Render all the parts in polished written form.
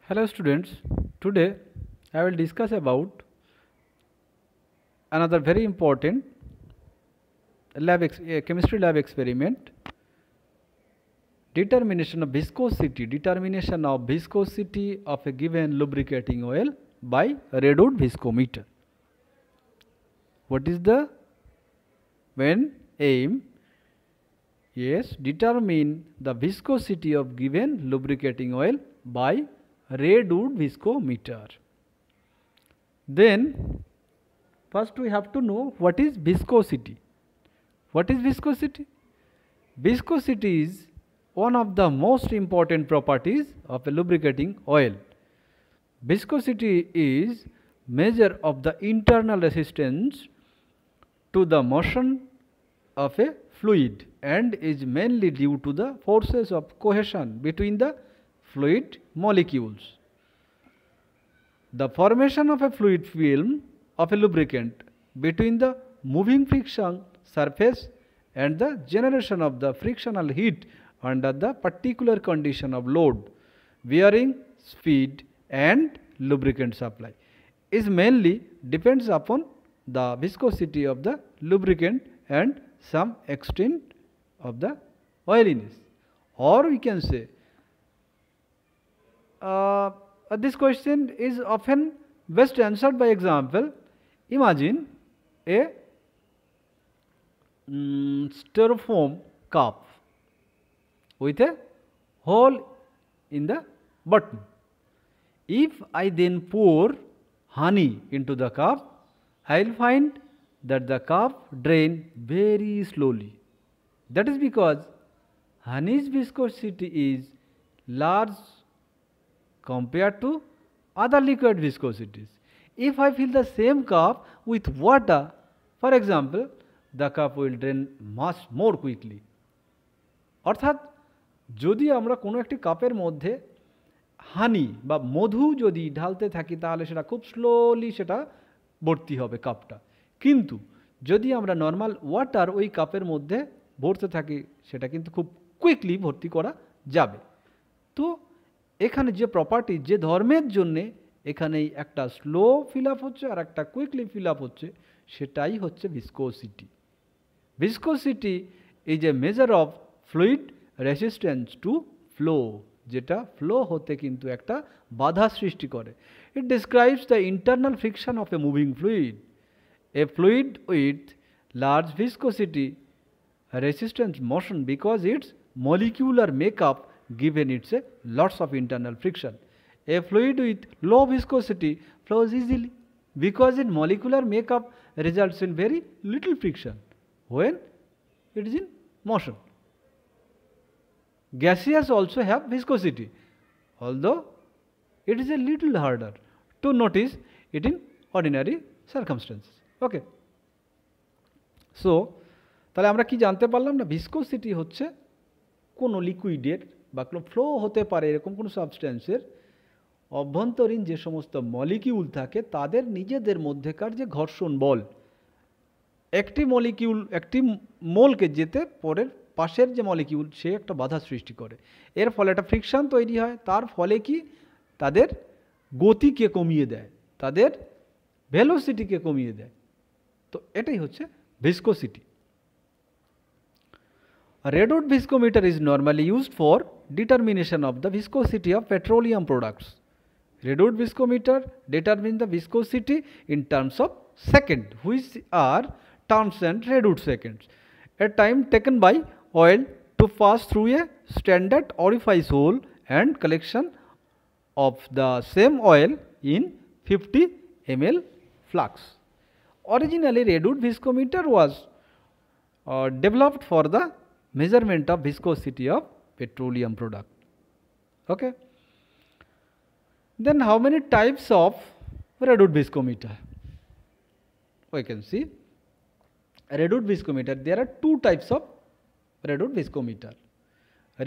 Hello students, today I will discuss about another very important chemistry lab experiment, determination of viscosity of a given lubricating oil by Redwood viscometer. What is the main aim? Yes, determine the viscosity of given lubricating oil by Redwood viscometer. Then first we have to know what is viscosity. What is viscosity? Viscosity is one of the most important properties of a lubricating oil. Viscosity is measure of the internal resistance to the motion of a fluid and is mainly due to the forces of cohesion between the fluid molecules. The formation of a fluid film of a lubricant between the moving friction surface and the generation of the frictional heat under the particular condition of load, bearing, speed and lubricant supply is mainly depends upon the viscosity of the lubricant and some extent of the oiliness. Or we can say this question is often best answered by example. Imagine a styrofoam cup with a hole in the bottom. If I then pour honey into the cup, I will find that the cup drains very slowly. That is because honey's viscosity is large compared to other liquid viscosities. If I fill the same cup with water, for example, the cup will drain much more quickly. অর্থাৎ যদি আমরা কোনো একটি কাপের মধ্যে হানি বা মধু যদি ঢালতে থাকি তাহলে সেটা খুব স্লোলি সেটা ভর্তি হবে কাপটা, কিন্তু যদি আমরা নর্মাল ওয়াটার ওই কাপের মধ্যে ভরতে থাকি সেটা কিন্তু খুব কুইকলি ভর্তি করা যাবে। তো এখানে যে প্রপার্টি যে ধর্মের জন্যে এখানেই একটা স্লো ফিল আপ হচ্ছে আর একটা কুইকলি ফিল আপ হচ্ছে সেটাই হচ্ছে viscosity. Viscosity is a measure of fluid resistance to flow, যেটা ফ্লো হতে কিন্তু একটা বাধা সৃষ্টি করে। It describes the internal friction of a moving fluid. A fluid with large viscosity resistance motion because its molecular makeup given its a lots of internal friction. A fluid with low viscosity flows easily because its molecular makeup results in very little friction when it is in motion. Gaseous also have viscosity, although it is a little harder to notice it in ordinary circumstances. Okay. So তাহলে আমরা কি জানতে পারলাম না, viscosity হচ্ছে কোনো লিকুইডের বা কোনো ফ্লো হতে পারে এরকম কোনো সাবস্ট্যান্সের অভ্যন্তরীণ যে সমস্ত মলিকিউল থাকে তাদের নিজেদের মধ্যেকার যে ঘর্ষণ বল, একটি মলিকিউল একটি মোলকে যেতে পরের পাশের যে মলিকিউল সে একটা বাধা সৃষ্টি করে, এর ফলে একটা ফ্রিকশন তৈরি হয়, তার ফলে কি তাদের গতিকে কমিয়ে দেয়, তাদের ভেলোসিটিকে কমিয়ে দেয়। তো এটাই হচ্ছে viscosity. A Redwood viscometer is normally used for determination of the viscosity of petroleum products. Redwood viscometer determines the viscosity in terms of second, which are terms and Redwood seconds, a time taken by oil to pass through a standard orifice hole and collection of the same oil in 50 ml flux. Originally, Redwood viscometer was developed for the measurement of viscosity of petroleum product. Okay. Then how many types of Redwood viscometer? We can see Redwood viscometer. There are two types of Redwood viscometer.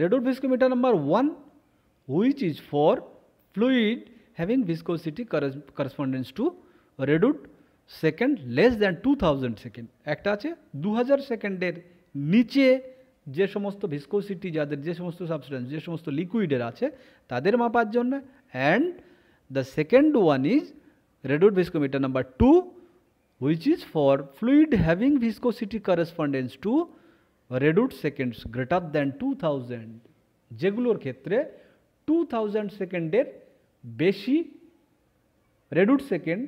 Redwood viscometer number 1, which is for fluid having viscosity correspondence to Redwood second less than 2000 second. একটা আছে 2000 সেকেন্ডের নিচে যে সমস্ত viscosity যাদের যে সমস্ত substance যে সমস্ত লিকুইডের আছে তাদের মাপার জন্য, and the second one is reduced viscometer number 2, which is for fluid having viscosity correspondence to reduced seconds greater than 2000, যেগুলোর ক্ষেত্রে 2000 সেকেন্ডের বেশি reduced সেকেন্ড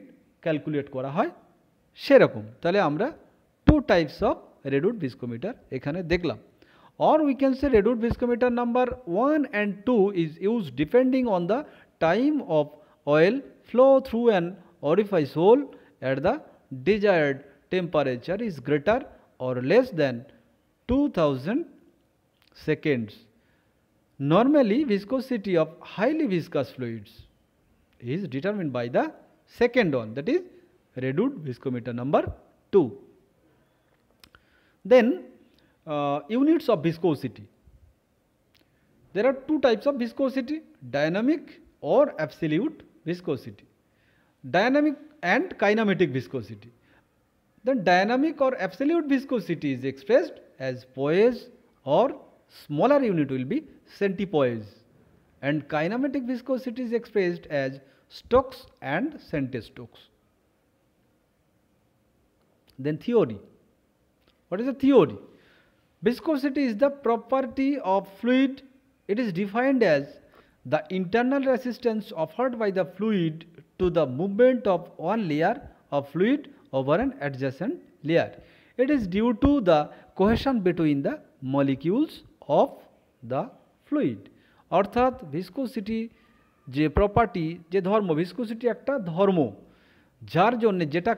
ক্যালকুলেট করা হয় সেরকম। তাহলে আমরা 2 টাইপস অফ reduced viscometer এখানে দেখলাম। Or we can say reduced viscometer number 1 and 2 is used depending on the time of oil flow through an orifice hole at the desired temperature is greater or less than 2000 seconds. Normally, viscosity of highly viscous fluids is determined by the second one, that is reduced viscometer number 2. Then units of viscosity. There are 2 types of viscosity, dynamic or absolute viscosity. Dynamic and kinematic viscosity. Then dynamic or absolute viscosity is expressed as poise, or smaller unit will be centipoise, and kinematic viscosity is expressed as Stokes and centistokes. Then theory. What is the theory? Viscosity is the property of fluid. It is defined as the internal resistance offered by the fluid to the movement of one layer of fluid over an adjacent layer. It is due to the cohesion between the molecules of the fluid. অর্থাৎ viscosity যে property, যে ধর্ম, viscosity একটা ধর্ম, যার জন্য যেটা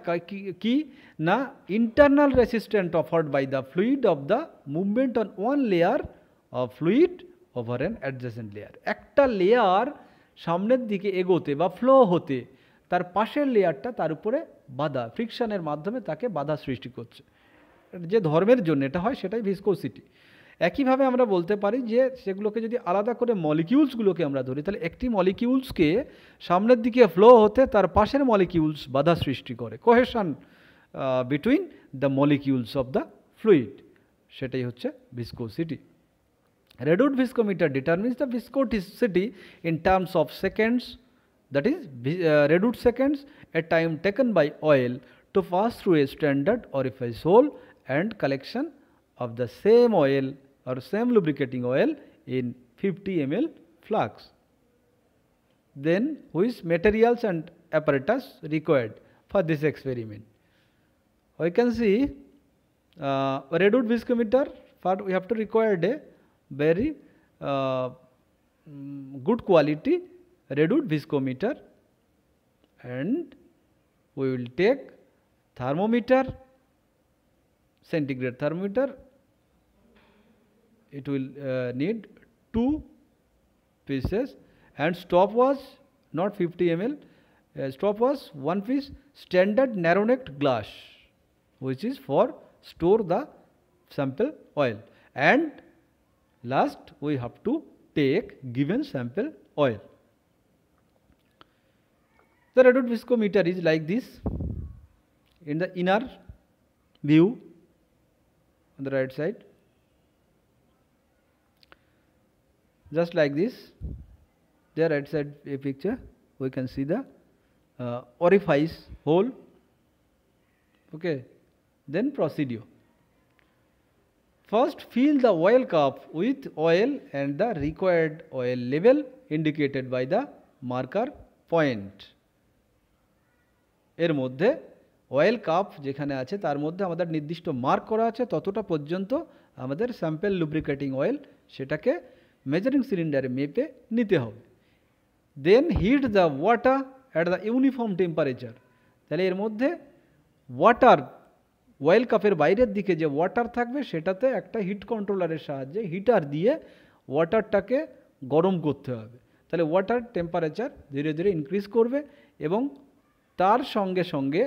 কি না internal resistant offered by the fluid of the movement on one layer of fluid over an adjacent layer. একটা লেয়ার সামনের দিকে এগোতে বা ফ্লো হতে তার পাশের লেয়ারটা তার উপরে বাধা, ফ্রিকশনের মাধ্যমে তাকে বাধা সৃষ্টি করছে, যে ধর্মের জন্য এটা হয় সেটাই ভিসকোসিটি। একইভাবে আমরা বলতে পারি যে সেগুলোকে যদি আলাদা করে মলিকিউলসগুলোকে আমরা ধরি, তাহলে একটি মলিকিউলসকে সামনের দিকে ফ্লো হতে তার পাশের মলিকিউলস বাধা সৃষ্টি করে, cohesion between the molecules of the fluid, সেটাই হচ্ছে viscosity. Reduced viscometer determines the viscosity in terms of seconds, that is reduced seconds, a time taken by oil to pass through a standard orifice hole and collection of the same oil or same lubricating oil in 50 ml flux. Then which materials and apparatus required for this experiment? We can see reduced viscometer, for we have to require a very good quality reduced viscometer, and we will take thermometer, centigrade thermometer. It will need 2 pieces, and stopwatch, not 50 ml, stopwatch 1 piece, standard narrow necked glass, which is for store the sample oil, and last we have to take given sample oil. The reduced viscometer is like this. In the inner view on the right side, just like this, there right side a picture, we can see the orifice hole. Okay, then procedure. First, fill the oil cup with oil and the required oil level indicated by the marker point. এর মধ্যে oil cup যেখানে আছে তার মধ্যে আমাদের নির্দিষ্ট mark করা আছে, ততটা পর্যন্ত আমাদের স্যাম্পল লুব্রিকেটিং অয়েল সেটাকে মেজারিং সিলিন্ডারে মেপে নিতে হবে। Then heat the water at the uniform temperature. তাহলে এর মধ্যে ওয়াটার, অয়েল কাপের বাইরের দিকে যে ওয়াটার থাকবে সেটাতে একটা হিট কন্ট্রোলারের সাহায্যে হিটার দিয়ে ওয়াটারটাকে গরম করতে হবে। তাহলে ওয়াটার টেম্পারেচার ধীরে ধীরে ইনক্রিজ করবে, এবং তার সঙ্গে সঙ্গে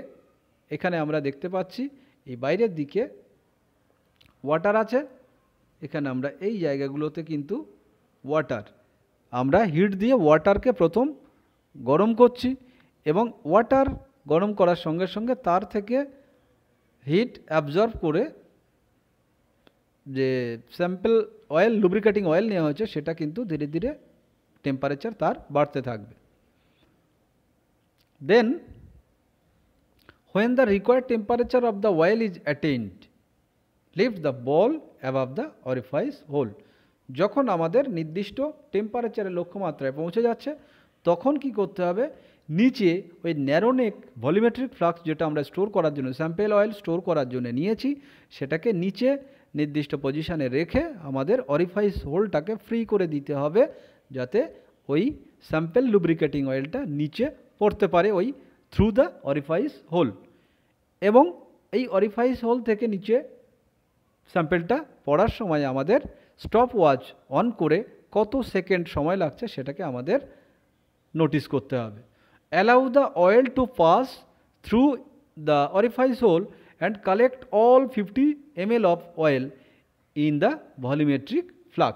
এখানে আমরা দেখতে পাচ্ছি এই বাইরের দিকে ওয়াটার আছে, এখানে আমরা এই জায়গাগুলোতে কিন্তু ওয়াটার, আমরা হিট দিয়ে ওয়াটারকে প্রথম গরম করছি, এবং ওয়াটার গরম করার সঙ্গে সঙ্গে তার থেকে হিট অ্যাবজর্ব করে যে স্যাম্পল অয়েল, লুব্রিকেটিং অয়েল নেওয়া হয়েছে সেটা কিন্তু ধীরে ধীরে টেম্পারেচার তার বাড়তে থাকবে। Then when the required temperature of the oil is attained, lift the ball above the orifice hole. যখন আমাদের নির্দিষ্ট টেম্পারেচারের লক্ষ্যমাত্রায় পৌঁছে যাচ্ছে তখন কি করতে হবে, নিচে ওই ন্যারোনেক ভলিউমেট্রিক ফ্লাক্স যেটা আমরা স্টোর করার জন্য স্যাম্পেল অয়েল স্টোর করার জন্য নিয়েছি সেটাকে নিচে নির্দিষ্ট পজিশানে রেখে আমাদের অরিফাইস হোলটাকে ফ্রি করে দিতে হবে যাতে ওই স্যাম্পেল লুব্রিকেটিং অয়েলটা নিচে পড়তে পারে ওই থ্রু দ্য অরিফাইস হোল। এবং এই অরিফাইস হোল থেকে নিচে স্যাম্পেলটা পড়ার সময় আমাদের স্টপ ওয়াচ অন করে কত সেকেন্ড সময় লাগছে সেটাকে আমাদের নোটিস করতে হবে। Allow the oil to pass through the orifice hole and collect all 50 ml of oil in the volumetric flux.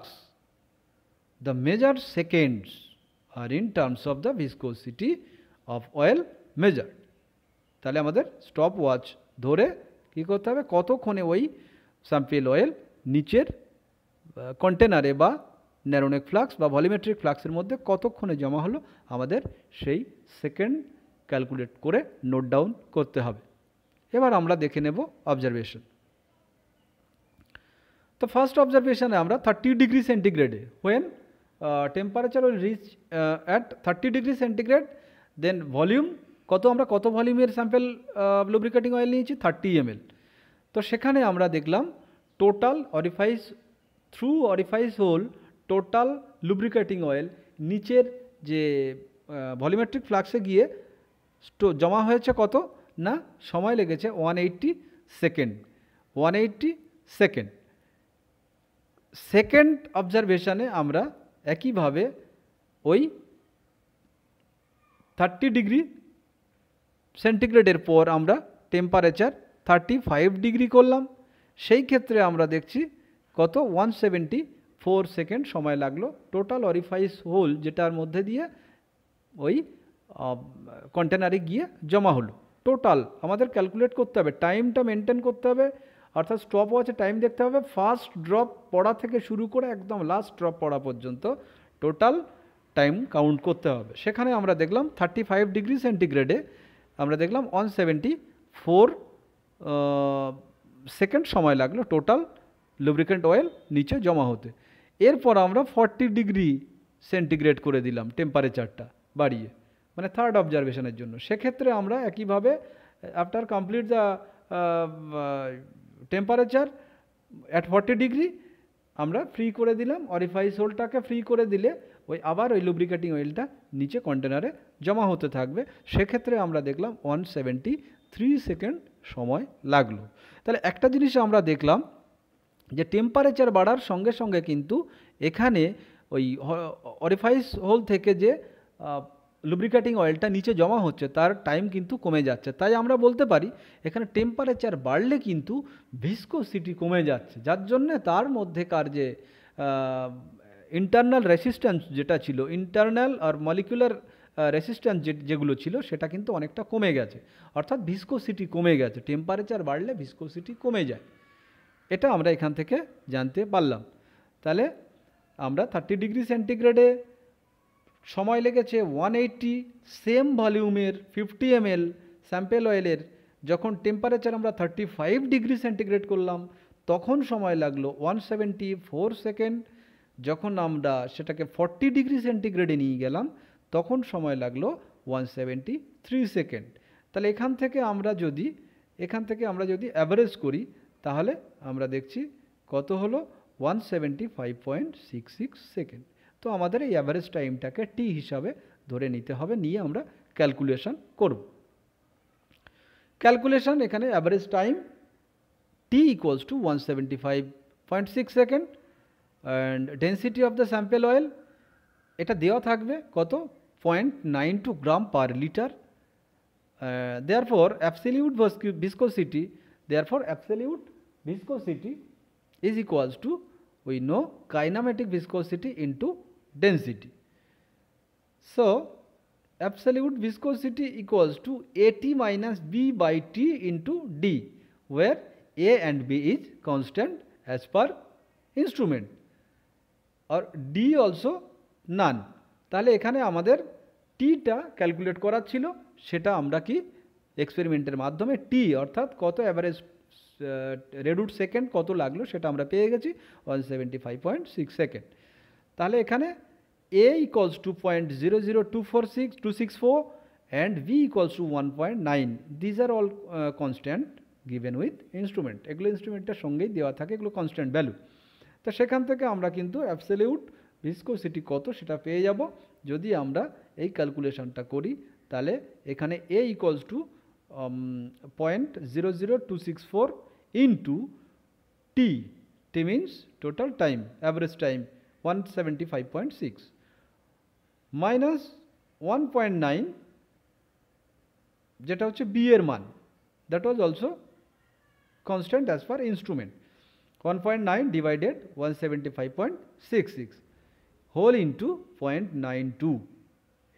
The measured seconds are in terms of the viscosity of oil measured. তাহলে আমাদের stop watch ধরে কী করতে হবে, কতক্ষণে ওই sample oil নিচের কন্টেনারে বা ন্যারোনেক ফ্লাক্স বা ভলিউমেট্রিক ফ্লাক্সের মধ্যে কতক্ষণে জমা হলো আমাদের সেই সেকেন্ড ক্যালকুলেট করে নোট ডাউন করতে হবে। এবার আমরা দেখে নেব অবজারভেশন। তো ফার্স্ট অবজারভেশনে আমরা 30 ডিগ্রি সেন্টিগ্রেডে when temperature will reach at 30 degree centigrade then volume আমরা কত ভলিউমের স্যাম্পেল লুব্রিকেটিং অয়েল নিয়েছি 30 ml। তো সেখানে আমরা দেখলাম total orifice through orifice hole total lubricating oil নিচের যে ভলিউমেট্রিক ফ্লাক্সে গিয়ে জমা হয়েছে কত না, সময় লেগেছে 180 সেকেন্ড। 180 সেকেন্ড। সেকেন্ড অবজারভেশনে আমরা একইভাবে ওই 30 ডিগ্রি সেন্টিগ্রেডের পর আমরা টেম্পারেচার 35 ডিগ্রি করলাম, সেই ক্ষেত্রে আমরা দেখছি কত 174 সেকেন্ড সময় লাগলো টোটাল অরিফাইস হোল যেটার মধ্যে দিয়ে ওই কন্টেনারে গিয়ে জমা হলো। টোটাল আমাদের ক্যালকুলেট করতে হবে, টাইমটা মেনটেন করতে হবে, অর্থাৎ স্টপ ওয়াচে টাইম দেখতে হবে ফার্স্ট ড্রপ পড়া থেকে শুরু করে একদম লাস্ট ড্রপ পড়া পর্যন্ত টোটাল টাইম কাউন্ট করতে হবে। সেখানে আমরা দেখলাম 35 ডিগ্রি সেন্টিগ্রেডে আমরা দেখলাম 174 সেকেন্ড সময় লাগলো টোটাল লুব্রিকেন্ট অয়েল নিচে জমা হতে। এরপর আমরা 40 ডিগ্রি সেন্টিগ্রেড করে দিলাম টেম্পারেচারটা বাড়িয়ে, মানে থার্ড অবজারভেশনের জন্য। সেক্ষেত্রে আমরা একইভাবে after complete the temperature at 40 degree আমরা ফ্রি করে দিলাম, অরিফাইস হোলটাকে ফ্রি করে দিলে ওই আবার ওই লুব্রিকেটিং অয়েলটা নিচে কন্টেনারে জমা হতে থাকবে। সেক্ষেত্রে আমরা দেখলাম 173 সেকেন্ড সময় লাগলো। তাহলে একটা জিনিস আমরা দেখলাম যে টেম্পারেচার বাড়ার সঙ্গে সঙ্গে কিন্তু এখানে ওই অরিফাইস হোল থেকে যে লুব্রিকেটিং অয়েলটা নিচে জমা হচ্ছে তার টাইম কিন্তু কমে যাচ্ছে। তাই আমরা বলতে পারি এখানে টেম্পারেচার বাড়লে কিন্তু ভিসকোসিটি কমে যাচ্ছে, যার জন্যে তার মধ্যেকার যে ইন্টারনাল রেসিস্ট্যান্স যেটা ছিল, ইন্টারনাল আর মলিকুলার রেসিস্ট্যান্স যেগুলো ছিল সেটা কিন্তু অনেকটা কমে গেছে, অর্থাৎ ভিসকোসিটি কমে গেছে। টেম্পারেচার বাড়লে ভিসকোসিটি কমে যায়, এটা আমরা এখান থেকে জানতে পারলাম। তাহলে আমরা 30 ডিগ্রি সেন্টিগ্রেডে সময় লেগেছে 180 সেম ভলিউমের 50 ml স্যাম্পেল অয়েলের, যখন টেম্পারেচার আমরা 35 ডিগ্রি সেন্টিগ্রেড করলাম তখন সময় লাগলো 174 সেকেন্ড। যখন আমরা সেটাকে 40 ডিগ্রি সেন্টিগ্রেডে নিয়ে গেলাম তখন সময় লাগলো 173 সেকেন্ড। তাহলে এখান থেকে আমরা যদি অ্যাভারেজ করি তাহলে আমরা দেখছি কত হলো 175.66 সেকেন্ড। তো আমাদের এই অ্যাভারেজ টাইমটাকে টি হিসাবে ধরে নিতে হবে, নিয়ে আমরা ক্যালকুলেশন করব। ক্যালকুলেশন এখানে average time T equals to 175.6 second and density of the sample oil এটা দেওয়া থাকবে কত 0.92 gram per litre. therefore absolute viscosity is equals to, we know, kinematic viscosity into density. So absolute viscosity equals to AT minus B by T into D, where A and B is constant as per instrument or D also none. তাহলে এখানে আমাদের টিটা calculate করার ছিল, সেটা আমরা কি এক্সপেরিমেন্টের মাধ্যমে টি অর্থাৎ কত অ্যাভারেজ রেডুট সেকেন্ড কত লাগলো সেটা আমরা পেয়ে গেছি 175.6 সেকেন্ড। তাহলে এখানে a equals to 0.00246264 and v equals to 1.9. These are all constant given with instrument. এগুলো ইনস্ট্রুমেন্টের সঙ্গেই দেওয়া থাকে, এগুলো কনস্ট্যান্ট ভ্যালু। তো সেখান থেকে আমরা কিন্তু অ্যাবসলিউট ভিসকোসিটি কত সেটা পেয়ে যাব যদি আমরা এই ক্যালকুলেশনটা করি। তাহলে এখানে a equals to 0.00264 into t, t means total time, average time 175.6 minus 1.9 যেটা হচ্ছে b এর মান, that was also constant as per instrument, 1.9 divided 175.66 whole into 0.92,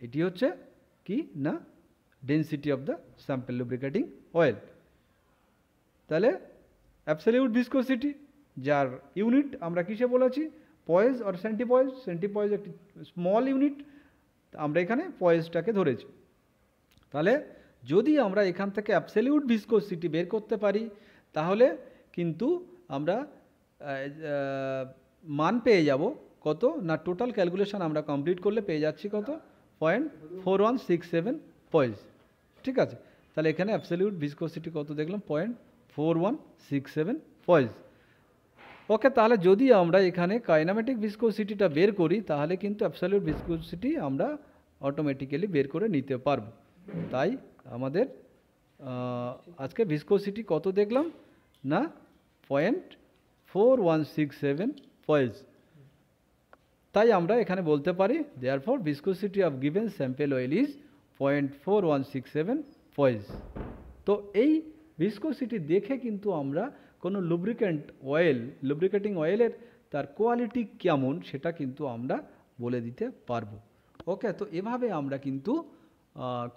এটি হচ্ছে কি না density of the sample lubricating oil. তাহলে অ্যাবসলিউট ভিসকোসিটি যার ইউনিট আমরা কিসে বলেছি, পয়েজ অর সেন্টিপয়েজ, সেন্টিপয়েজ একটি স্মল ইউনিট, আমরা এখানে পয়েজটাকে ধরেছি। তাহলে যদি আমরা এখান থেকে অ্যাবসলিউট ভিসকোসিটি বের করতে পারি তাহলে কিন্তু আমরা মান পেয়ে যাব কত না, টোটাল ক্যালকুলেশন আমরা কমপ্লিট করলে পেয়ে যাচ্ছি কত 0.4167 পয়েজ। ঠিক আছে, তাহলে এখানে অ্যাবসলিউট ভিসকোসিটি কত দেখলাম 0.4167 পয়েজ। ওকে, তাহলে যদি আমরা এখানে কাইনেমেটিক ভিসকোসিটিটা বের করি তাহলে কিন্তু অ্যাবসলিউট ভিসকোসিটি আমরা অটোমেটিক্যালি বের করে নিতে পারবো। তাই আমাদের আজকে ভিসকোসিটি কত দেখলাম না 0.4167 পয়েজ। তাই আমরা এখানে বলতে পারি therefore viscosity of given sample oil is 0.4167 পয়েজ। তো এই ভিসকোসিটি দেখে কিন্তু আমরা কোনো লুব্রিকেন্ট অয়েল, লুব্রিকেটিং অয়েলের তার কোয়ালিটি কেমন সেটা কিন্তু আমরা বলে দিতে পারবো। ওকে, তো এভাবে আমরা কিন্তু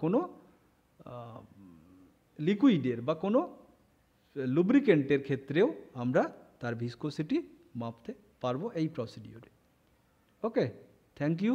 কোনো লিকুইডের বা কোনো লুব্রিকেন্টের ক্ষেত্রেও আমরা তার ভিসকোসিটি মাপতে পারবো এই প্রসিডিওরে। ওকে, থ্যাংক ইউ।